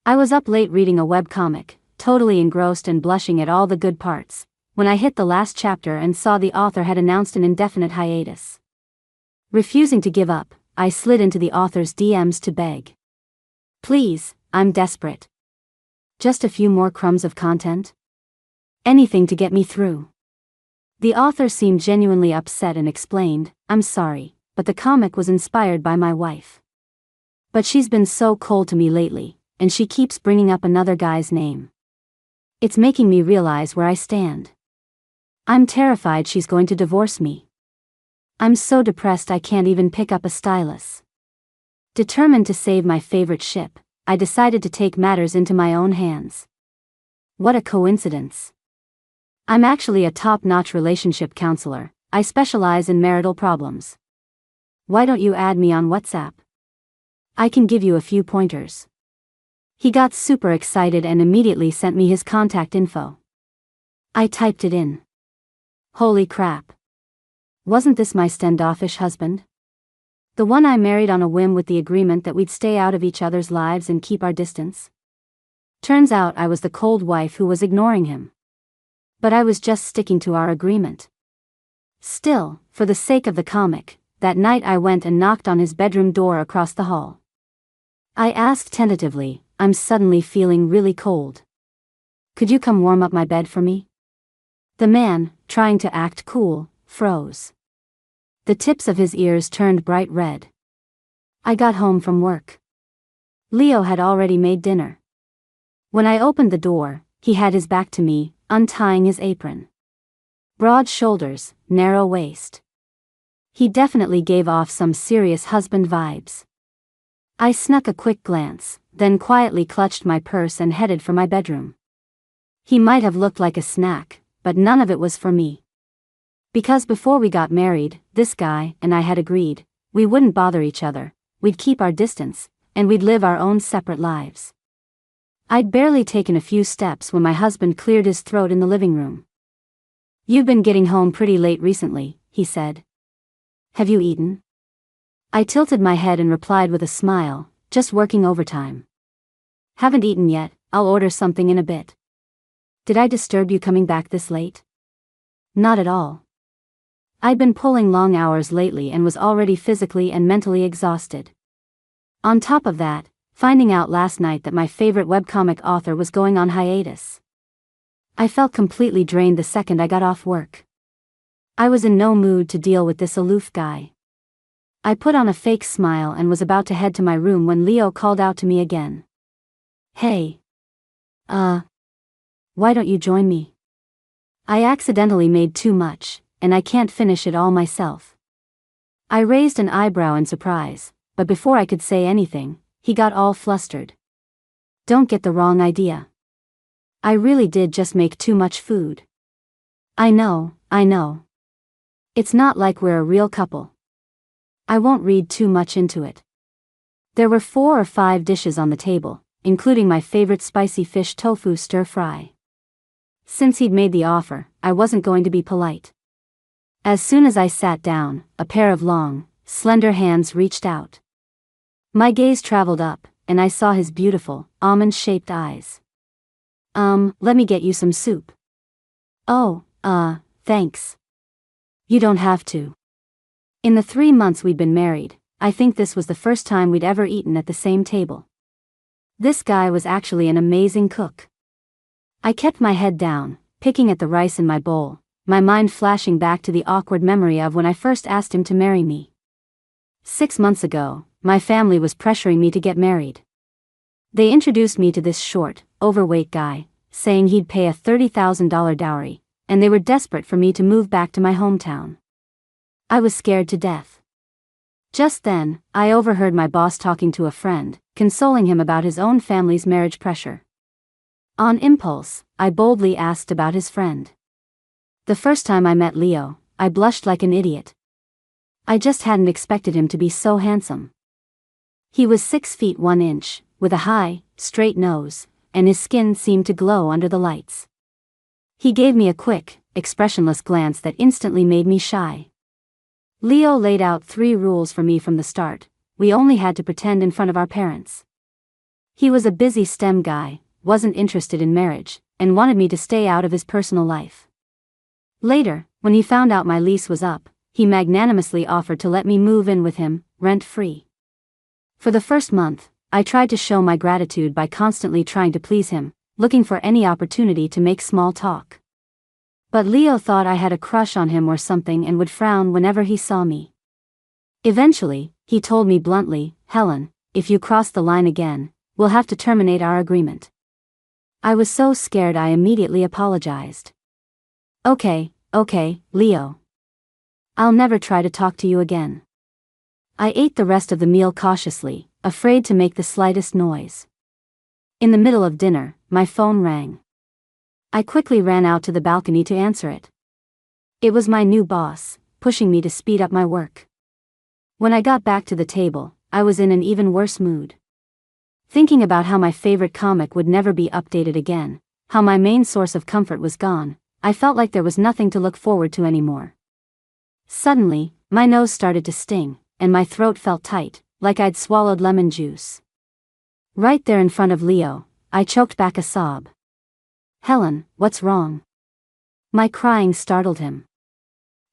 I was up late reading a webcomic, totally engrossed and blushing at all the good parts, when I hit the last chapter and saw the author had announced an indefinite hiatus. Refusing to give up, I slid into the author's DMs to beg. Please, I'm desperate. Just a few more crumbs of content? Anything to get me through. The author seemed genuinely upset and explained, I'm sorry, but the comic was inspired by my wife. But she's been so cold to me lately, and she keeps bringing up another guy's name. It's making me realize where I stand. I'm terrified she's going to divorce me. I'm so depressed I can't even pick up a stylus. Determined to save my favorite ship, I decided to take matters into my own hands. What a coincidence. I'm actually a top-notch relationship counselor. I specialize in marital problems. Why don't you add me on WhatsApp? I can give you a few pointers. He got super excited and immediately sent me his contact info. I typed it in. Holy crap. Wasn't this my standoffish husband? The one I married on a whim with the agreement that we'd stay out of each other's lives and keep our distance? Turns out I was the cold wife who was ignoring him. But I was just sticking to our agreement. Still, for the sake of the comic, that night I went and knocked on his bedroom door across the hall. I asked tentatively, I'm suddenly feeling really cold. Could you come warm up my bed for me? The man, trying to act cool, froze. The tips of his ears turned bright red. I got home from work. Leo had already made dinner. When I opened the door, he had his back to me, untying his apron. Broad shoulders, narrow waist. He definitely gave off some serious husband vibes. I snuck a quick glance, then quietly clutched my purse and headed for my bedroom. He might have looked like a snack, but none of it was for me. Because before we got married, this guy and I had agreed, we wouldn't bother each other, we'd keep our distance, and we'd live our own separate lives. I'd barely taken a few steps when my husband cleared his throat in the living room. You've been getting home pretty late recently, he said. Have you eaten? I tilted my head and replied with a smile, just working overtime. Haven't eaten yet, I'll order something in a bit. Did I disturb you coming back this late? Not at all. I'd been pulling long hours lately and was already physically and mentally exhausted. On top of that, finding out last night that my favorite webcomic author was going on hiatus. I felt completely drained the second I got off work. I was in no mood to deal with this aloof guy. I put on a fake smile and was about to head to my room when Leo called out to me again. Hey. Why don't you join me? I accidentally made too much, and I can't finish it all myself. I raised an eyebrow in surprise, but before I could say anything, he got all flustered. Don't get the wrong idea. I really did just make too much food. I know. It's not like we're a real couple. I won't read too much into it. There were 4 or 5 dishes on the table, including my favorite spicy fish tofu stir-fry. Since he'd made the offer, I wasn't going to be polite. As soon as I sat down, a pair of long, slender hands reached out. My gaze traveled up, and I saw his beautiful, almond-shaped eyes. Let me get you some soup. Oh, thanks. You don't have to. In the 3 months we'd been married, I think this was the first time we'd ever eaten at the same table. This guy was actually an amazing cook. I kept my head down, picking at the rice in my bowl, my mind flashing back to the awkward memory of when I first asked him to marry me. 6 months ago, my family was pressuring me to get married. They introduced me to this short, overweight guy, saying he'd pay a $30,000 dowry, and they were desperate for me to move back to my hometown. I was scared to death. Just then, I overheard my boss talking to a friend, consoling him about his own family's marriage pressure. On impulse, I boldly asked about his friend. The first time I met Leo, I blushed like an idiot. I just hadn't expected him to be so handsome. He was 6 feet 1 inch, with a high, straight nose, and his skin seemed to glow under the lights. He gave me a quick, expressionless glance that instantly made me shy. Leo laid out 3 rules for me from the start. We only had to pretend in front of our parents. He was a busy STEM guy, wasn't interested in marriage, and wanted me to stay out of his personal life. Later, when he found out my lease was up, he magnanimously offered to let me move in with him, rent-free. For the first month, I tried to show my gratitude by constantly trying to please him, looking for any opportunity to make small talk. But Leo thought I had a crush on him or something and would frown whenever he saw me. Eventually, he told me bluntly, "Helen, if you cross the line again, we'll have to terminate our agreement." I was so scared I immediately apologized. Okay, Leo. I'll never try to talk to you again." I ate the rest of the meal cautiously, afraid to make the slightest noise. In the middle of dinner, my phone rang. I quickly ran out to the balcony to answer it. It was my new boss, pushing me to speed up my work. When I got back to the table, I was in an even worse mood. Thinking about how my favorite comic would never be updated again, how my main source of comfort was gone, I felt like there was nothing to look forward to anymore. Suddenly, my nose started to sting, and my throat felt tight, like I'd swallowed lemon juice. Right there in front of Leo, I choked back a sob. "Helen, what's wrong?" My crying startled him.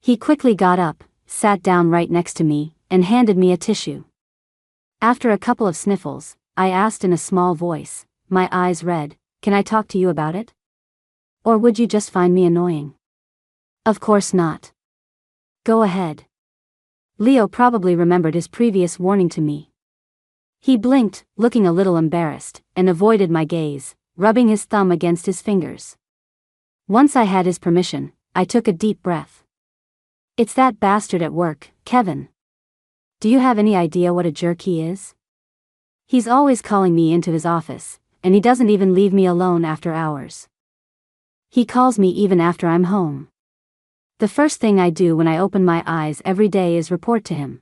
He quickly got up, sat down right next to me, and handed me a tissue. After a couple of sniffles, I asked in a small voice, my eyes red, "Can I talk to you about it? Or would you just find me annoying?" "Of course not. Go ahead." Leo probably remembered his previous warning to me. He blinked, looking a little embarrassed, and avoided my gaze, rubbing his thumb against his fingers. Once I had his permission, I took a deep breath. "It's that bastard at work, Kevin. Do you have any idea what a jerk he is? He's always calling me into his office, and he doesn't even leave me alone after hours. He calls me even after I'm home. The first thing I do when I open my eyes every day is report to him.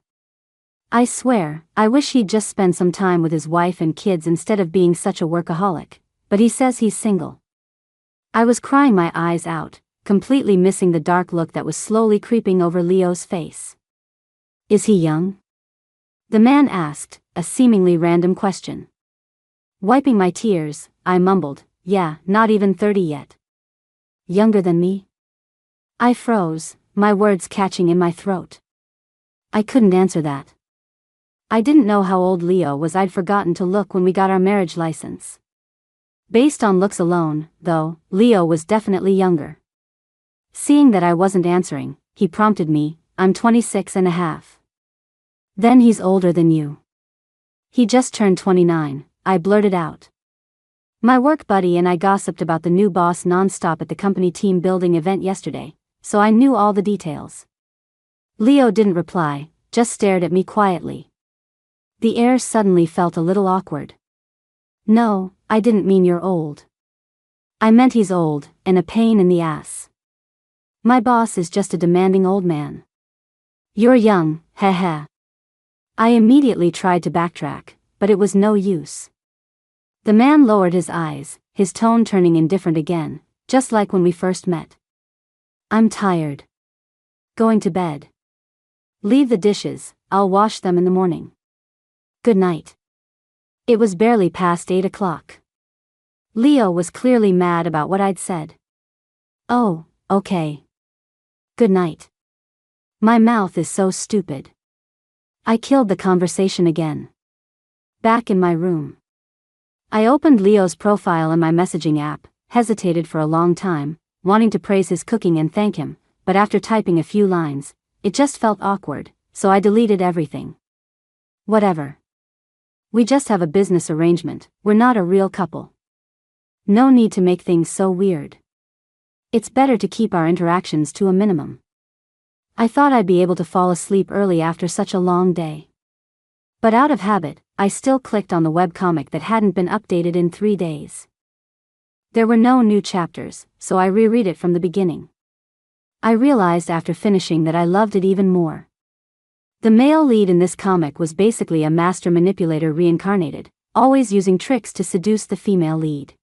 I swear, I wish he'd just spend some time with his wife and kids instead of being such a workaholic, but he says he's single." I was crying my eyes out, completely missing the dark look that was slowly creeping over Leo's face. "Is he young?" the man asked, a seemingly random question. Wiping my tears, I mumbled, "Yeah, not even 30 yet." "Younger than me?" I froze, my words catching in my throat. I couldn't answer that. I didn't know how old Leo was. I'd forgotten to look when we got our marriage license. Based on looks alone, though, Leo was definitely younger. Seeing that I wasn't answering, he prompted me, "I'm 26 and a half. "Then he's older than you." "He just turned 29, I blurted out. My work buddy and I gossiped about the new boss non-stop at the company team building event yesterday, so I knew all the details. Leo didn't reply, just stared at me quietly. The air suddenly felt a little awkward. "No, I didn't mean you're old. I meant he's old, and a pain in the ass. My boss is just a demanding old man." "You're young, heh." I immediately tried to backtrack, but it was no use. The man lowered his eyes, his tone turning indifferent again, just like when we first met. "I'm tired. Going to bed. Leave the dishes, I'll wash them in the morning. Good night." It was barely past 8 o'clock. Leo was clearly mad about what I'd said. "Oh, okay. Good night." My mouth is so stupid. I killed the conversation again. Back in my room, I opened Leo's profile in my messaging app, hesitated for a long time, wanting to praise his cooking and thank him, but after typing a few lines, it just felt awkward, so I deleted everything. Whatever. We just have a business arrangement, we're not a real couple. No need to make things so weird. It's better to keep our interactions to a minimum. I thought I'd be able to fall asleep early after such a long day. But out of habit, I still clicked on the webcomic that hadn't been updated in 3 days. There were no new chapters, so I reread it from the beginning. I realized after finishing that I loved it even more. The male lead in this comic was basically a master manipulator reincarnated, always using tricks to seduce the female lead.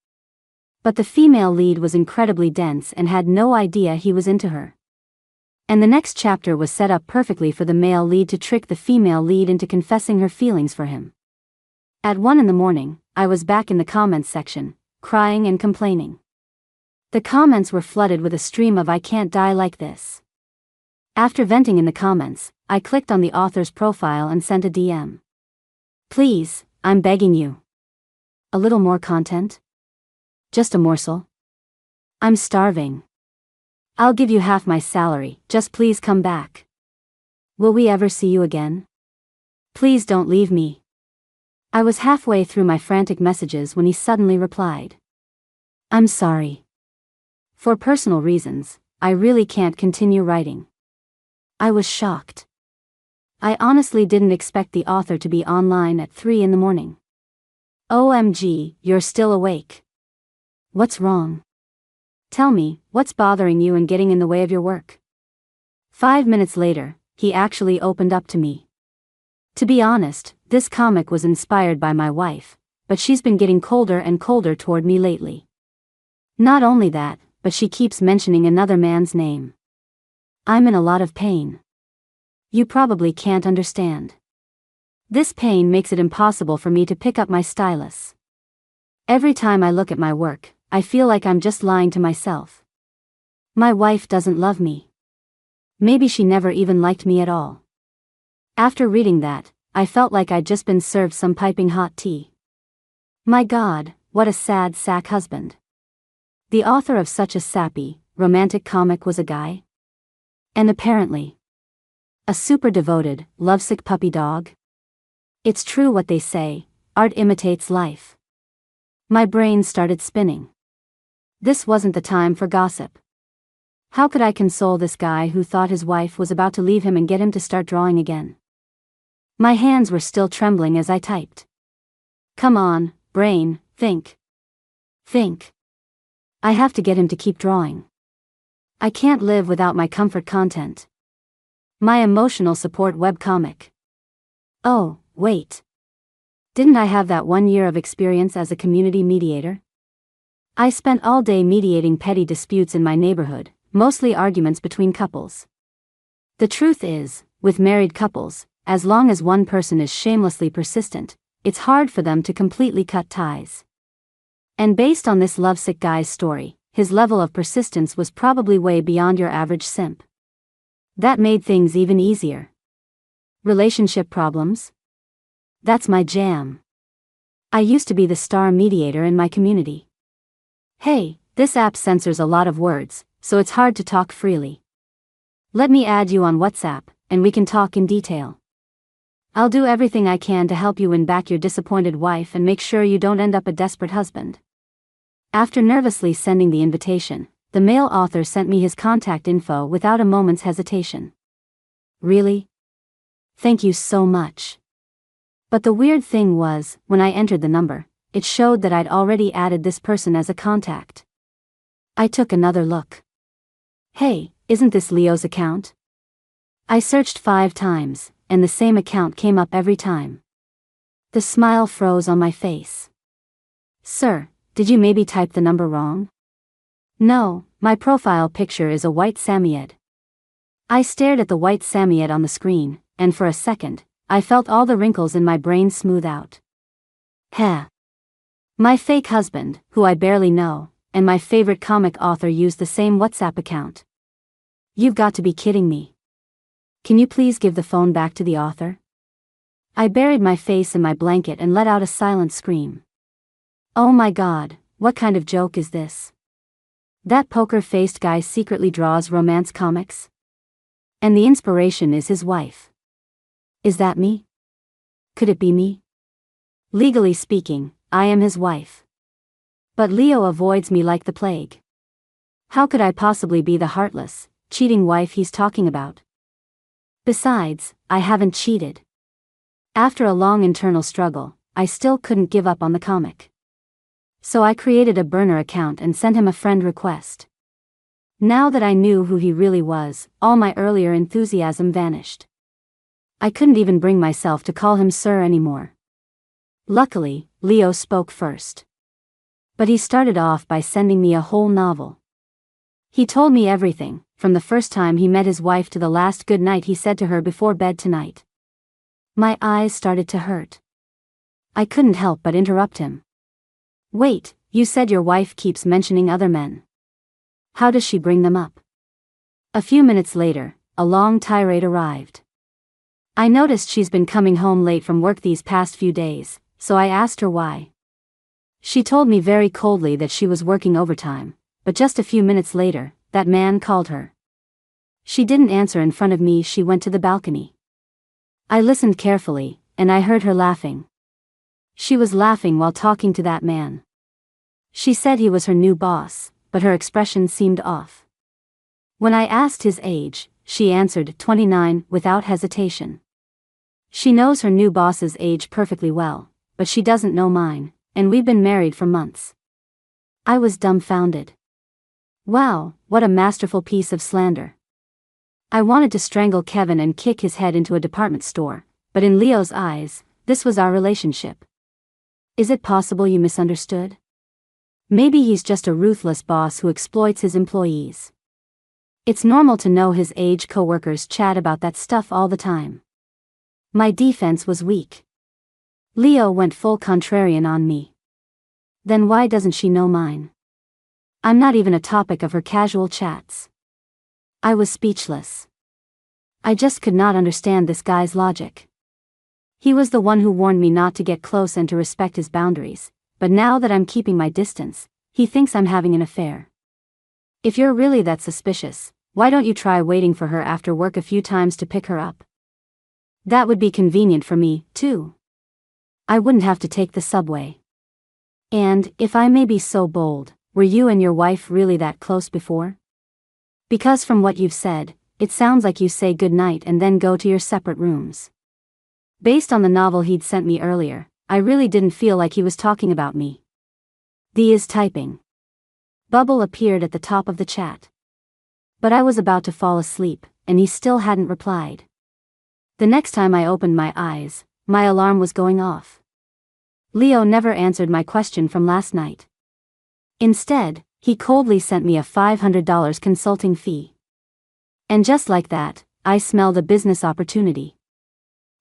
But the female lead was incredibly dense and had no idea he was into her. And the next chapter was set up perfectly for the male lead to trick the female lead into confessing her feelings for him. At 1 in the morning, I was back in the comments section, crying and complaining. The comments were flooded with a stream of "I can't die like this." After venting in the comments, I clicked on the author's profile and sent a DM. "Please, I'm begging you. A little more content? Just a morsel? I'm starving. I'll give you half my salary, just please come back. Will we ever see you again? Please don't leave me." I was halfway through my frantic messages when he suddenly replied. "I'm sorry. For personal reasons, I really can't continue writing." I was shocked. I honestly didn't expect the author to be online at 3 in the morning. "OMG, you're still awake. What's wrong? Tell me, what's bothering you and getting in the way of your work?" 5 minutes later, he actually opened up to me. To be honest, this comic was inspired by my wife, but she's been getting colder and colder toward me lately. Not only that, but she keeps mentioning another man's name. I'm in a lot of pain. You probably can't understand. This pain makes it impossible for me to pick up my stylus. Every time I look at my work, I feel like I'm just lying to myself. My wife doesn't love me. Maybe she never even liked me at all. After reading that, I felt like I'd just been served some piping hot tea. My God, what a sad sack husband. The author of such a sappy, romantic comic was a guy? And apparently, a super devoted, lovesick puppy dog? It's true what they say, art imitates life. My brain started spinning. This wasn't the time for gossip. How could I console this guy who thought his wife was about to leave him and get him to start drawing again? My hands were still trembling as I typed. Come on, brain, think. Think. I have to get him to keep drawing. I can't live without my comfort content. My emotional support webcomic. Oh, wait. Didn't I have that 1 year of experience as a community mediator? I spent all day mediating petty disputes in my neighborhood, mostly arguments between couples. The truth is, with married couples, as long as one person is shamelessly persistent, it's hard for them to completely cut ties. And based on this lovesick guy's story, his level of persistence was probably way beyond your average simp. That made things even easier. Relationship problems? That's my jam. I used to be the star mediator in my community. Hey, this app censors a lot of words, so it's hard to talk freely. Let me add you on WhatsApp, and we can talk in detail. I'll do everything I can to help you win back your disappointed wife and make sure you don't end up a desperate husband. After nervously sending the invitation, the male author sent me his contact info without a moment's hesitation. Really? Thank you so much. But the weird thing was, when I entered the number, it showed that I'd already added this person as a contact. I took another look. Hey, isn't this Leo's account? I searched 5 times, and the same account came up every time. The smile froze on my face. Sir, did you maybe type the number wrong? No, my profile picture is a white Samoyed. I stared at the white Samoyed on the screen, and for a second, I felt all the wrinkles in my brain smooth out. Heh. My fake husband, who I barely know, and my favorite comic author used the same WhatsApp account. You've got to be kidding me. Can you please give the phone back to the author? I buried my face in my blanket and let out a silent scream. Oh my God, what kind of joke is this? That poker-faced guy secretly draws romance comics? And the inspiration is his wife. Is that me? Could it be me? Legally speaking, I am his wife. But Leo avoids me like the plague. How could I possibly be the heartless, cheating wife he's talking about? Besides, I haven't cheated. After a long internal struggle, I still couldn't give up on the comic. So I created a burner account and sent him a friend request. Now that I knew who he really was, all my earlier enthusiasm vanished. I couldn't even bring myself to call him sir anymore. Luckily, Leo spoke first. But he started off by sending me a whole novel. He told me everything, from the first time he met his wife to the last good night he said to her before bed tonight. My eyes started to hurt. I couldn't help but interrupt him. Wait, you said your wife keeps mentioning other men. How does she bring them up? A few minutes later, a long tirade arrived. I noticed she's been coming home late from work these past few days, so I asked her why. She told me very coldly that she was working overtime, but just a few minutes later, that man called her. She didn't answer in front of me. She went to the balcony. I listened carefully, and I heard her laughing. She was laughing while talking to that man. She said he was her new boss, but her expression seemed off. When I asked his age, she answered 29 without hesitation. She knows her new boss's age perfectly well, but she doesn't know mine, and we've been married for months. I was dumbfounded. Wow, what a masterful piece of slander. I wanted to strangle Kevin and kick his head into a department store, but in Leo's eyes, this was our relationship. Is it possible you misunderstood? Maybe he's just a ruthless boss who exploits his employees. It's normal to know his age coworkers chat about that stuff all the time. My defense was weak. Leo went full contrarian on me. Then why doesn't she know mine? I'm not even a topic of her casual chats. I was speechless. I just could not understand this guy's logic. He was the one who warned me not to get close and to respect his boundaries, but now that I'm keeping my distance, he thinks I'm having an affair. If you're really that suspicious, why don't you try waiting for her after work a few times to pick her up? That would be convenient for me, too. I wouldn't have to take the subway. And, if I may be so bold, were you and your wife really that close before? Because from what you've said, it sounds like you say goodnight and then go to your separate rooms. Based on the novel he'd sent me earlier, I really didn't feel like he was talking about me. The is typing. Bubble appeared at the top of the chat. But I was about to fall asleep, and he still hadn't replied. The next time I opened my eyes, my alarm was going off. Leo never answered my question from last night. Instead, he coldly sent me a $500 consulting fee. And just like that, I smelled a business opportunity.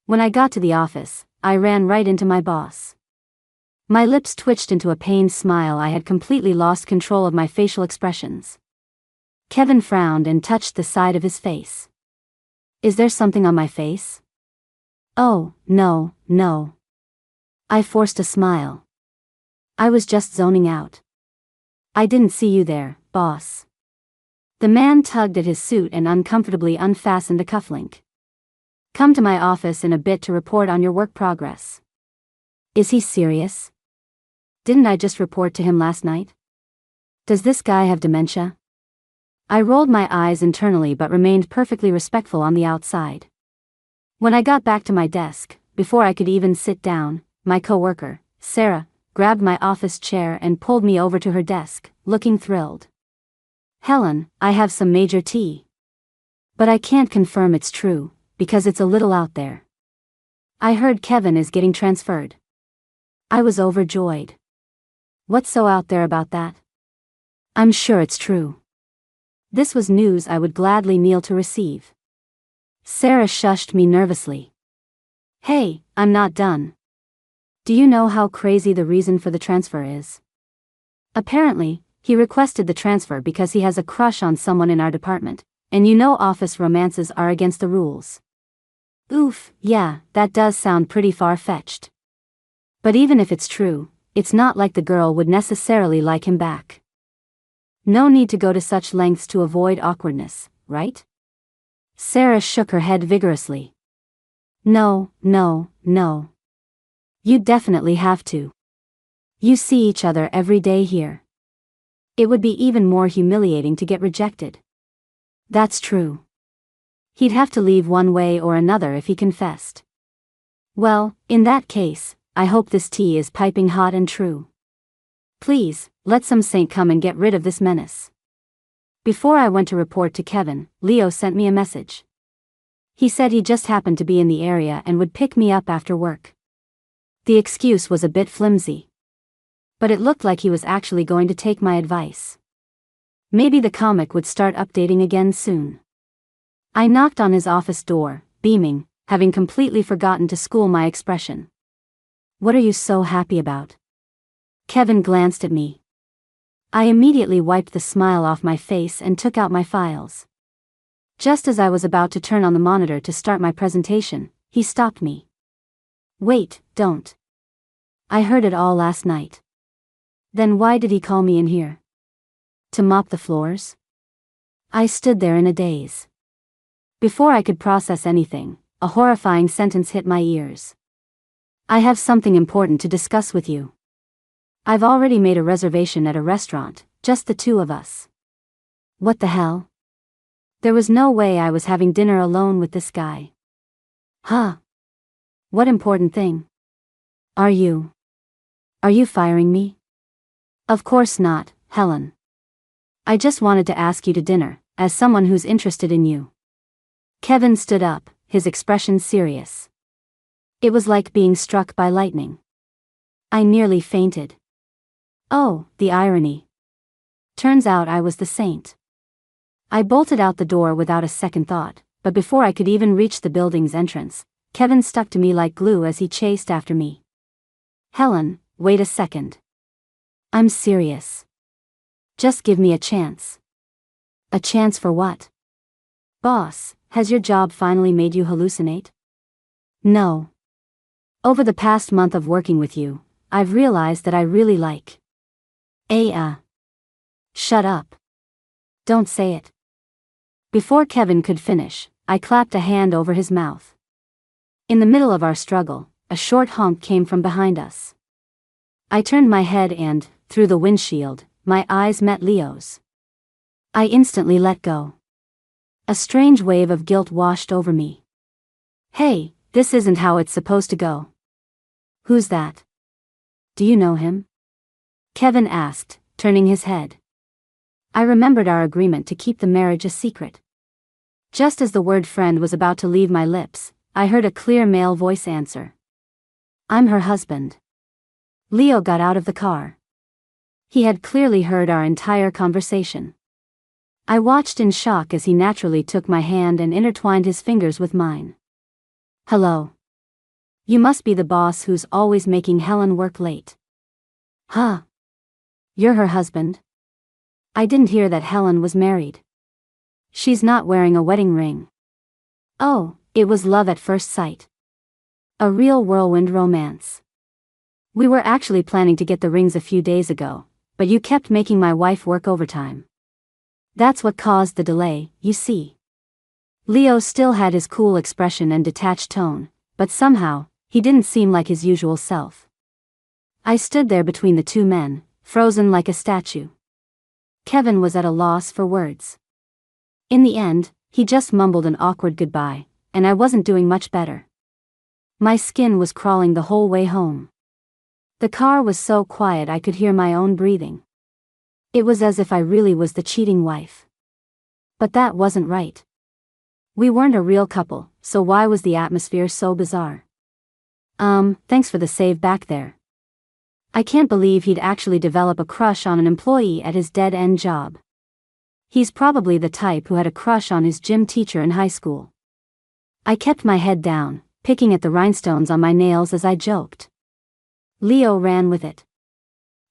When I got to the office, I ran right into my boss. My lips twitched into a pained smile. I had completely lost control of my facial expressions. Kevin frowned and touched the side of his face. Is there something on my face? Oh, no, no. I forced a smile. I was just zoning out. I didn't see you there, boss. The man tugged at his suit and uncomfortably unfastened a cufflink. Come to my office in a bit to report on your work progress. Is he serious? Didn't I just report to him last night? Does this guy have dementia? I rolled my eyes internally but remained perfectly respectful on the outside. When I got back to my desk, before I could even sit down, my coworker, Sarah, grabbed my office chair and pulled me over to her desk, looking thrilled. Helen, I have some major tea. But I can't confirm it's true, because it's a little out there. I heard Kevin is getting transferred. I was overjoyed. What's so out there about that? I'm sure it's true. This was news I would gladly kneel to receive. Sarah shushed me nervously. Hey, I'm not done. Do you know how crazy the reason for the transfer is? Apparently, he requested the transfer because he has a crush on someone in our department, and you know office romances are against the rules. Oof, yeah, that does sound pretty far-fetched. But even if it's true, it's not like the girl would necessarily like him back. No need to go to such lengths to avoid awkwardness, right? Sarah shook her head vigorously. No, no, no. You definitely have to. You see each other every day here. It would be even more humiliating to get rejected. That's true. He'd have to leave one way or another if he confessed. Well, in that case, I hope this tea is piping hot and true. Please, let some saint come and get rid of this menace. Before I went to report to Kevin, Leo sent me a message. He said he just happened to be in the area and would pick me up after work. The excuse was a bit flimsy. But it looked like he was actually going to take my advice. Maybe the comic would start updating again soon. I knocked on his office door, beaming, having completely forgotten to school my expression. What are you so happy about? Kevin glanced at me. I immediately wiped the smile off my face and took out my files. Just as I was about to turn on the monitor to start my presentation, he stopped me. Wait, don't. I heard it all last night. Then why did he call me in here? To mop the floors? I stood there in a daze. Before I could process anything, a horrifying sentence hit my ears. I have something important to discuss with you. I've already made a reservation at a restaurant, just the two of us. What the hell? There was no way I was having dinner alone with this guy. Huh? What important thing? Are you firing me? Of course not, Helen. I just wanted to ask you to dinner, as someone who's interested in you. Kevin stood up, his expression serious. It was like being struck by lightning. I nearly fainted. Oh, the irony. Turns out I was the saint. I bolted out the door without a second thought, but before I could even reach the building's entrance, Kevin stuck to me like glue as he chased after me. Helen, wait a second. I'm serious. Just give me a chance. A chance for what? Boss, has your job finally made you hallucinate? No. Over the past month of working with you, I've realized that I really like. Shut up. Don't say it. Before Kevin could finish, I clapped a hand over his mouth. In the middle of our struggle, a short honk came from behind us. I turned my head and, through the windshield, my eyes met Leo's. I instantly let go. A strange wave of guilt washed over me. Hey, this isn't how it's supposed to go. Who's that? Do you know him? Kevin asked, turning his head. I remembered our agreement to keep the marriage a secret. Just as the word friend was about to leave my lips, I heard a clear male voice answer. I'm her husband. Leo got out of the car. He had clearly heard our entire conversation. I watched in shock as he naturally took my hand and intertwined his fingers with mine. Hello. You must be the boss who's always making Helen work late. Huh? You're her husband? I didn't hear that Helen was married. She's not wearing a wedding ring. Oh, it was love at first sight. A real whirlwind romance. We were actually planning to get the rings a few days ago, but you kept making my wife work overtime. That's what caused the delay, you see. Leo still had his cool expression and detached tone, but somehow, he didn't seem like his usual self. I stood there between the two men, frozen like a statue. Kevin was at a loss for words. In the end, he just mumbled an awkward goodbye, and I wasn't doing much better. My skin was crawling the whole way home. The car was so quiet I could hear my own breathing. It was as if I really was the cheating wife. But that wasn't right. We weren't a real couple, so why was the atmosphere so bizarre? Thanks for the save back there. I can't believe he'd actually develop a crush on an employee at his dead-end job. He's probably the type who had a crush on his gym teacher in high school. I kept my head down, picking at the rhinestones on my nails as I joked. Leo ran with it.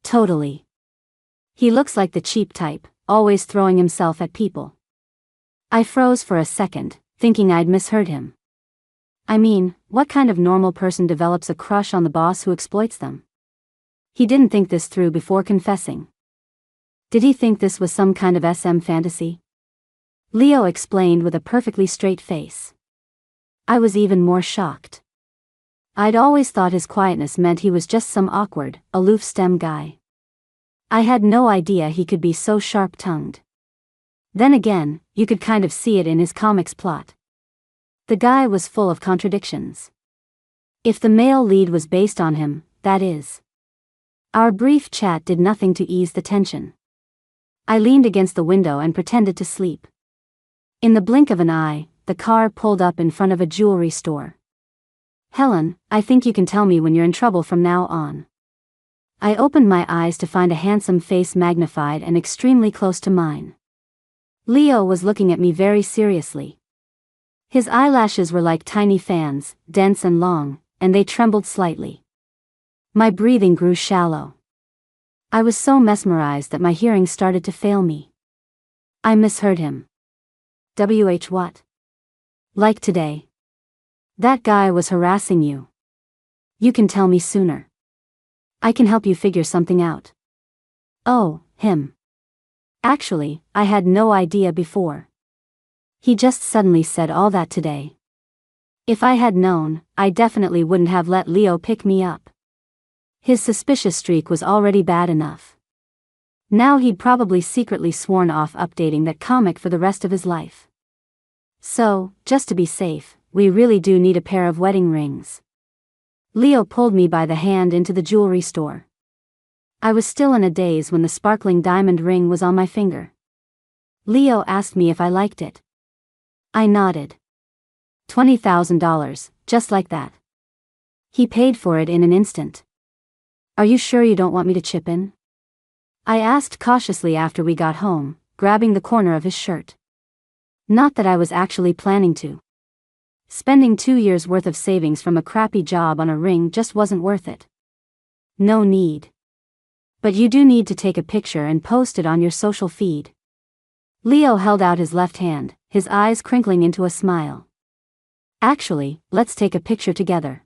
Totally. He looks like the cheap type, always throwing himself at people. I froze for a second, thinking I'd misheard him. I mean, what kind of normal person develops a crush on the boss who exploits them? He didn't think this through before confessing. Did he think this was some kind of SM fantasy? Leo explained with a perfectly straight face. I was even more shocked. I'd always thought his quietness meant he was just some awkward, aloof STEM guy. I had no idea he could be so sharp-tongued. Then again, you could kind of see it in his comics plot. The guy was full of contradictions. If the male lead was based on him, that is. Our brief chat did nothing to ease the tension. I leaned against the window and pretended to sleep. In the blink of an eye, the car pulled up in front of a jewelry store. Helen, I think you can tell me when you're in trouble from now on. I opened my eyes to find a handsome face magnified and extremely close to mine. Leo was looking at me very seriously. His eyelashes were like tiny fans, dense and long, and they trembled slightly. My breathing grew shallow. I was so mesmerized that my hearing started to fail me. I misheard him. What? Like today. That guy was harassing you. You can tell me sooner. I can help you figure something out. Oh, him. Actually, I had no idea before. He just suddenly said all that today. If I had known, I definitely wouldn't have let Leo pick me up. His suspicious streak was already bad enough. Now he'd probably secretly sworn off updating that comic for the rest of his life. So, just to be safe, we really do need a pair of wedding rings. Leo pulled me by the hand into the jewelry store. I was still in a daze when the sparkling diamond ring was on my finger. Leo asked me if I liked it. I nodded. $20,000, just like that. He paid for it in an instant. Are you sure you don't want me to chip in? I asked cautiously after we got home, grabbing the corner of his shirt. Not that I was actually planning to. Spending 2 years' worth of savings from a crappy job on a ring just wasn't worth it. No need. But you do need to take a picture and post it on your social feed. Leo held out his left hand, his eyes crinkling into a smile. Actually, let's take a picture together.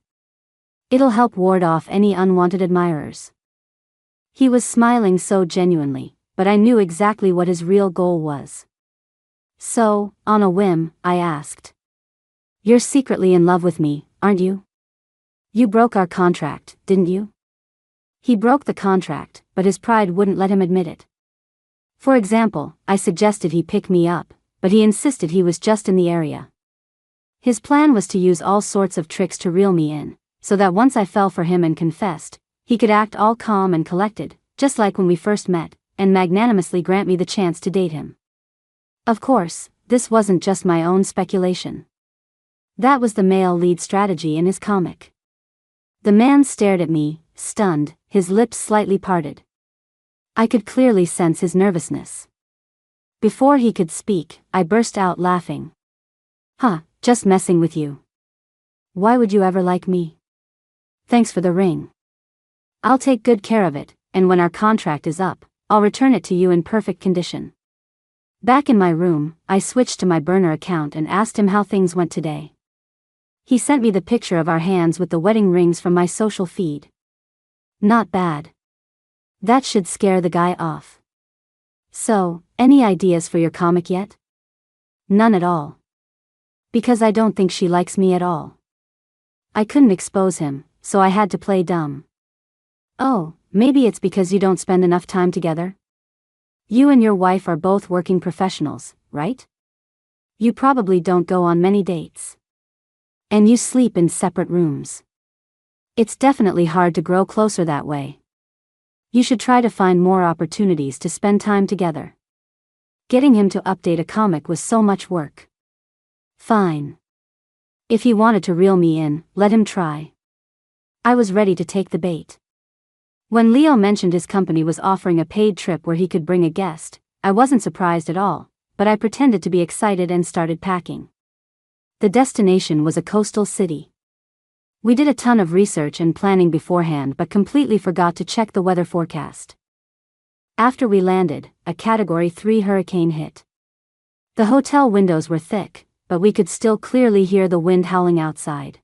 It'll help ward off any unwanted admirers. He was smiling so genuinely, but I knew exactly what his real goal was. So, on a whim, I asked. You're secretly in love with me, aren't you? You broke our contract, didn't you? He broke the contract, but his pride wouldn't let him admit it. For example, I suggested he pick me up, but he insisted he was just in the area. His plan was to use all sorts of tricks to reel me in, so that once I fell for him and confessed, he could act all calm and collected, just like when we first met, and magnanimously grant me the chance to date him. Of course, this wasn't just my own speculation. That was the male lead strategy in his comic. The man stared at me, stunned, his lips slightly parted. I could clearly sense his nervousness. Before he could speak, I burst out laughing. Just messing with you. Why would you ever like me? Thanks for the ring. I'll take good care of it, and when our contract is up, I'll return it to you in perfect condition. Back in my room, I switched to my burner account and asked him how things went today. He sent me the picture of our hands with the wedding rings from my social feed. Not bad. That should scare the guy off. So, any ideas for your comic yet? None at all. Because I don't think she likes me at all. I couldn't expose him, so I had to play dumb. Oh, maybe it's because you don't spend enough time together? You and your wife are both working professionals, right? You probably don't go on many dates. And you sleep in separate rooms. It's definitely hard to grow closer that way. You should try to find more opportunities to spend time together. Getting him to update a comic was so much work. Fine. If he wanted to reel me in, let him try. I was ready to take the bait. When Leo mentioned his company was offering a paid trip where he could bring a guest, I wasn't surprised at all, but I pretended to be excited and started packing. The destination was a coastal city. We did a ton of research and planning beforehand but completely forgot to check the weather forecast. After we landed, a Category 3 hurricane hit. The hotel windows were thick, but we could still clearly hear the wind howling outside.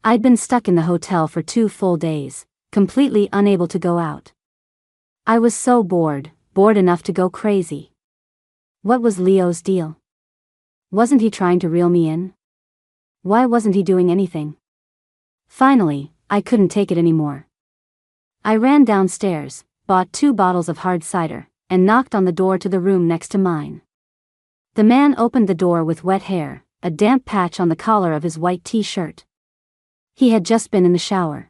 I'd been stuck in the hotel for 2 full days, completely unable to go out. I was so bored enough to go crazy. What was Leo's deal? Wasn't he trying to reel me in? Why wasn't he doing anything? Finally, I couldn't take it anymore. I ran downstairs, bought 2 bottles of hard cider, and knocked on the door to the room next to mine. The man opened the door with wet hair, a damp patch on the collar of his white t-shirt. He had just been in the shower.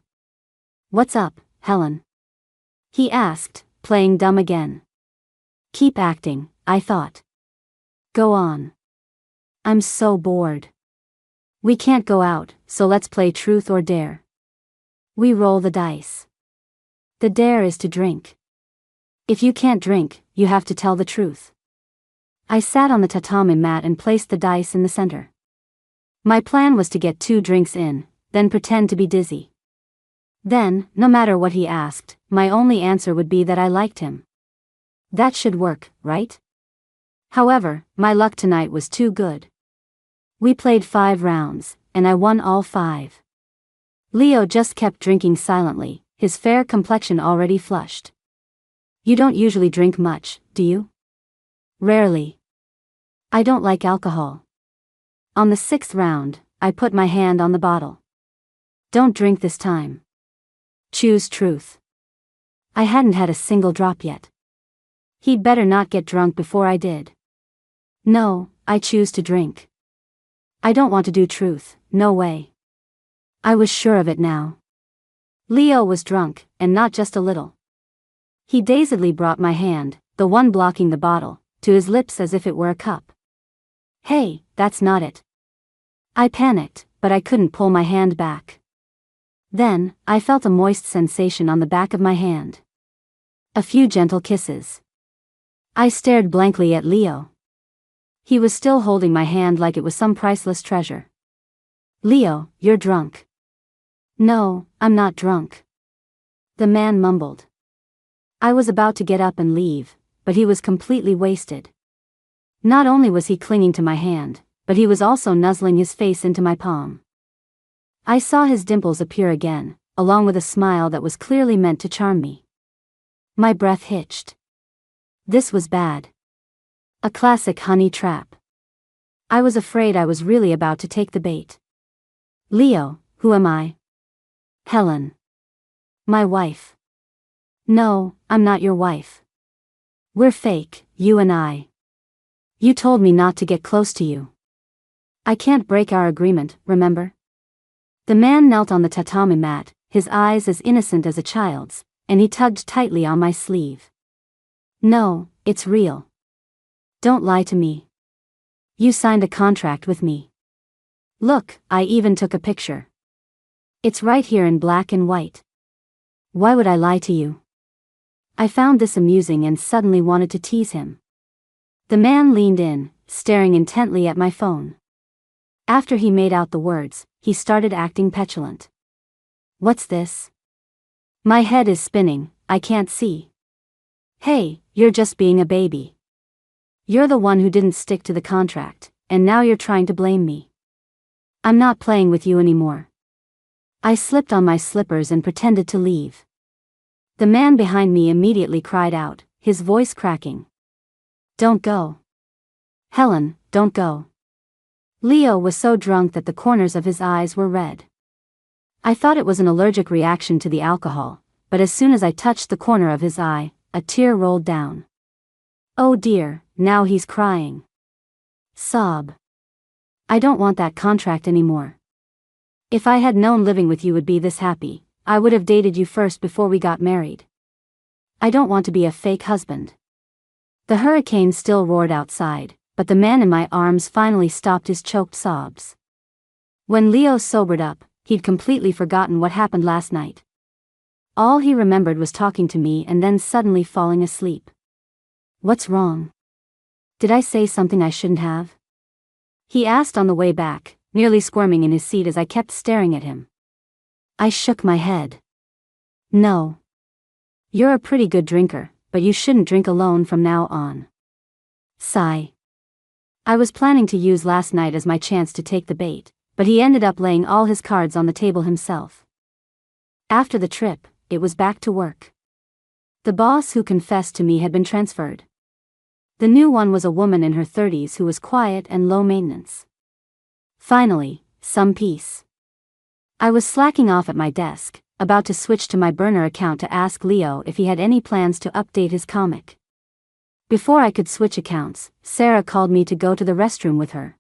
"What's up, Helen?" he asked, playing dumb again. Keep acting, I thought. Go on. I'm so bored. We can't go out, so let's play truth or dare. We roll the dice. The dare is to drink. If you can't drink, you have to tell the truth. I sat on the tatami mat and placed the dice in the center. My plan was to get 2 drinks in, then pretend to be dizzy. Then, no matter what he asked, my only answer would be that I liked him. That should work, right? However, my luck tonight was too good. We played 5 rounds, and I won all 5. Leo just kept drinking silently, his fair complexion already flushed. You don't usually drink much, do you? Rarely. I don't like alcohol. On the 6th round, I put my hand on the bottle. Don't drink this time. Choose truth. I hadn't had a single drop yet. He'd better not get drunk before I did. No, I choose to drink. I don't want to do truth, no way. I was sure of it now. Leo was drunk, and not just a little. He dazedly brought my hand, the one blocking the bottle, to his lips as if it were a cup. Hey, that's not it. I panicked, but I couldn't pull my hand back. Then, I felt a moist sensation on the back of my hand. A few gentle kisses. I stared blankly at Leo. He was still holding my hand like it was some priceless treasure. Leo, you're drunk. No, I'm not drunk. The man mumbled. I was about to get up and leave, but he was completely wasted. Not only was he clinging to my hand, but he was also nuzzling his face into my palm. I saw his dimples appear again, along with a smile that was clearly meant to charm me. My breath hitched. This was bad. A classic honey trap. I was afraid I was really about to take the bait. Leo, who am I? Helen. My wife. No, I'm not your wife. We're fake, you and I. You told me not to get close to you. I can't break our agreement, remember? The man knelt on the tatami mat, his eyes as innocent as a child's, and he tugged tightly on my sleeve. No, it's real. Don't lie to me. You signed a contract with me. Look, I even took a picture. It's right here in black and white. Why would I lie to you? I found this amusing and suddenly wanted to tease him. The man leaned in, staring intently at my phone. After he made out the words, he started acting petulant. What's this? My head is spinning, I can't see. Hey, you're just being a baby. You're the one who didn't stick to the contract, and now you're trying to blame me. I'm not playing with you anymore. I slipped on my slippers and pretended to leave. The man behind me immediately cried out, his voice cracking. Don't go. Helen, don't go. Leo was so drunk that the corners of his eyes were red. I thought it was an allergic reaction to the alcohol, but as soon as I touched the corner of his eye, a tear rolled down. Oh dear, now he's crying. Sob. I don't want that contract anymore. If I had known living with you would be this happy, I would have dated you first before we got married. I don't want to be a fake husband. The hurricane still roared outside, but the man in my arms finally stopped his choked sobs. When Leo sobered up, he'd completely forgotten what happened last night. All he remembered was talking to me and then suddenly falling asleep. What's wrong? Did I say something I shouldn't have? He asked on the way back, nearly squirming in his seat as I kept staring at him. I shook my head. No. You're a pretty good drinker, but you shouldn't drink alone from now on. Sigh. I was planning to use last night as my chance to take the bait, but he ended up laying all his cards on the table himself. After the trip, it was back to work. The boss who confessed to me had been transferred. The new one was a woman in her 30s who was quiet and low maintenance. Finally, some peace. I was slacking off at my desk, about to switch to my burner account to ask Leo if he had any plans to update his comic. Before I could switch accounts, Sarah called me to go to the restroom with her.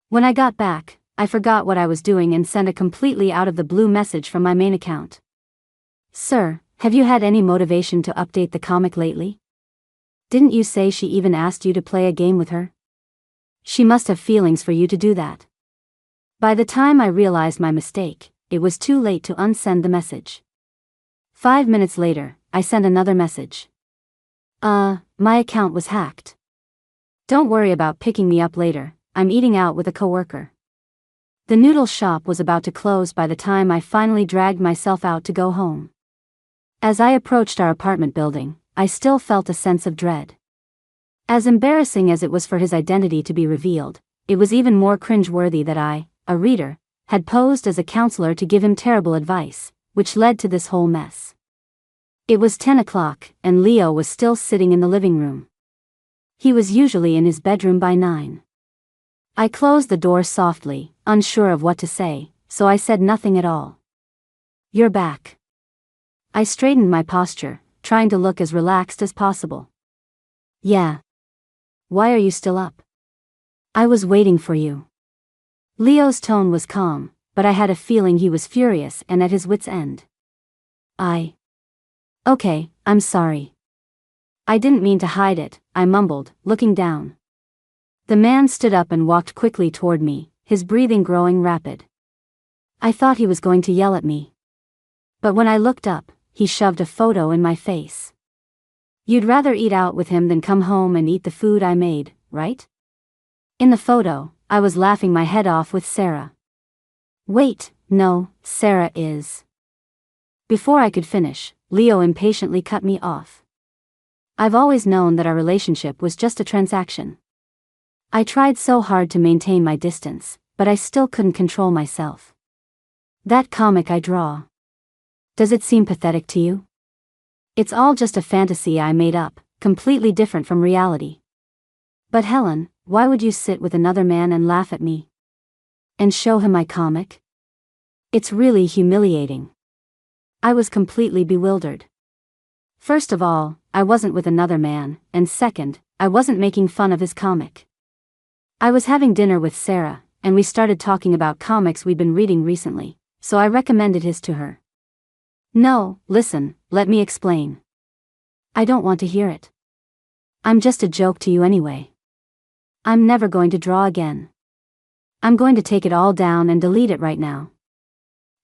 When I got back, I forgot what I was doing and sent a completely out of the blue message from my main account. Sir, have you had any motivation to update the comic lately? Didn't you say she even asked you to play a game with her? She must have feelings for you to do that. By the time I realized my mistake, it was too late to unsend the message. 5 minutes later, I sent another message. My account was hacked. Don't worry about picking me up later, I'm eating out with a coworker. The noodle shop was about to close by the time I finally dragged myself out to go home. As I approached our apartment building, I still felt a sense of dread. As embarrassing as it was for his identity to be revealed, it was even more cringeworthy that I, a reader, had posed as a counselor to give him terrible advice, which led to this whole mess. It was 10 o'clock, and Leo was still sitting in the living room. He was usually in his bedroom by 9. I closed the door softly, unsure of what to say, so I said nothing at all. "You're back." I straightened my posture, trying to look as relaxed as possible. "Yeah. Why are you still up?" "I was waiting for you." Leo's tone was calm, but I had a feeling he was furious and at his wits' end. Okay, I'm sorry. I didn't mean to hide it," I mumbled, looking down. The man stood up and walked quickly toward me, his breathing growing rapid. I thought he was going to yell at me. But when I looked up, he shoved a photo in my face. "You'd rather eat out with him than come home and eat the food I made, right?" In the photo, I was laughing my head off with Sarah. "Wait, no, Sarah is." Before I could finish, Leo impatiently cut me off. I've always known that our relationship was just a transaction. I tried so hard to maintain my distance, but I still couldn't control myself. "That comic I draw. Does it seem pathetic to you?" "It's all just a fantasy I made up, completely different from reality." "But Helen, why would you sit with another man and laugh at me? And show him my comic? It's really humiliating." I was completely bewildered. First of all, I wasn't with another man, and second, I wasn't making fun of his comic. I was having dinner with Sarah, and we started talking about comics we'd been reading recently, so I recommended his to her. "No, listen, let me explain." "I don't want to hear it. I'm just a joke to you anyway. I'm never going to draw again. I'm going to take it all down and delete it right now."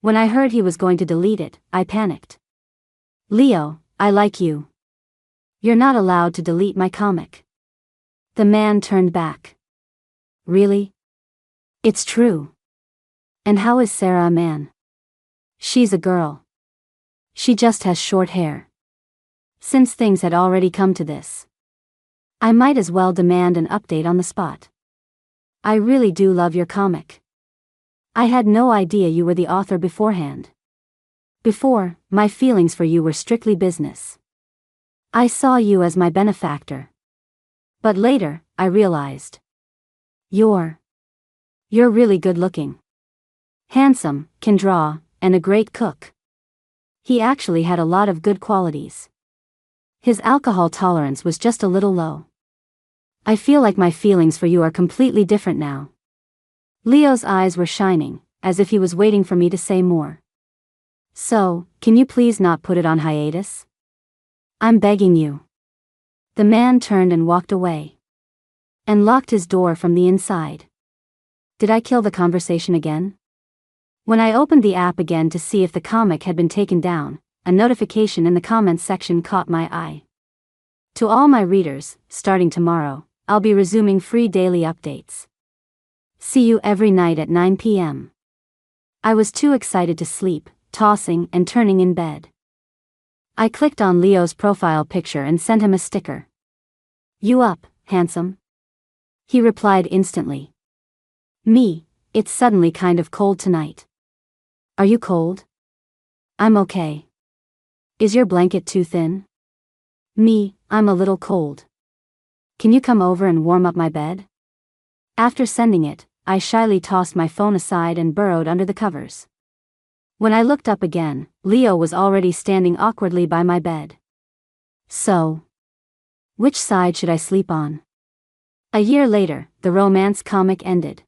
When I heard he was going to delete it, I panicked. "Leo, I like you. You're not allowed to delete my comic." The man turned back. "Really? It's true. And how is Sarah a man?" "She's a girl. She just has short hair." Since things had already come to this, I might as well demand an update on the spot. "I really do love your comic. I had no idea you were the author beforehand. Before, my feelings for you were strictly business. I saw you as my benefactor. But later, I realized. You're really good looking. Handsome, can draw, and a great cook." He actually had a lot of good qualities. His alcohol tolerance was just a little low. "I feel like my feelings for you are completely different now." Leo's eyes were shining, as if he was waiting for me to say more. "So, can you please not put it on hiatus? I'm begging you." The man turned and walked away. And locked his door from the inside. Did I kill the conversation again? When I opened the app again to see if the comic had been taken down, a notification in the comments section caught my eye. "To all my readers, starting tomorrow, I'll be resuming free daily updates. See you every night at 9 p.m. I was too excited to sleep, tossing and turning in bed. I clicked on Leo's profile picture and sent him a sticker. "You up, handsome?" He replied instantly. "Me, it's suddenly kind of cold tonight." "Are you cold?" "I'm okay." "Is your blanket too thin?" "Me, I'm a little cold." "Can you come over and warm up my bed?" After sending it, I shyly tossed my phone aside and burrowed under the covers. When I looked up again, Leo was already standing awkwardly by my bed. "So, which side should I sleep on?" A year later, the romance comic ended.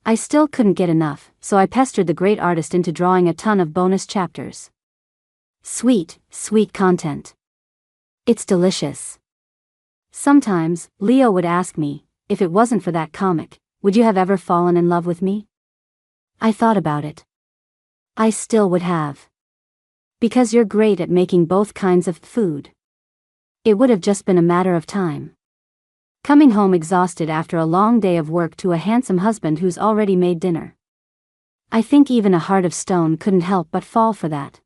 I still couldn't get enough, so I pestered the great artist into drawing a ton of bonus chapters. Sweet, sweet content. It's delicious. Sometimes, Leo would ask me, if it wasn't for that comic, would you have ever fallen in love with me? I thought about it. I still would have. Because you're great at making both kinds of food. It would have just been a matter of time. Coming home exhausted after a long day of work to a handsome husband who's already made dinner. I think even a heart of stone couldn't help but fall for that.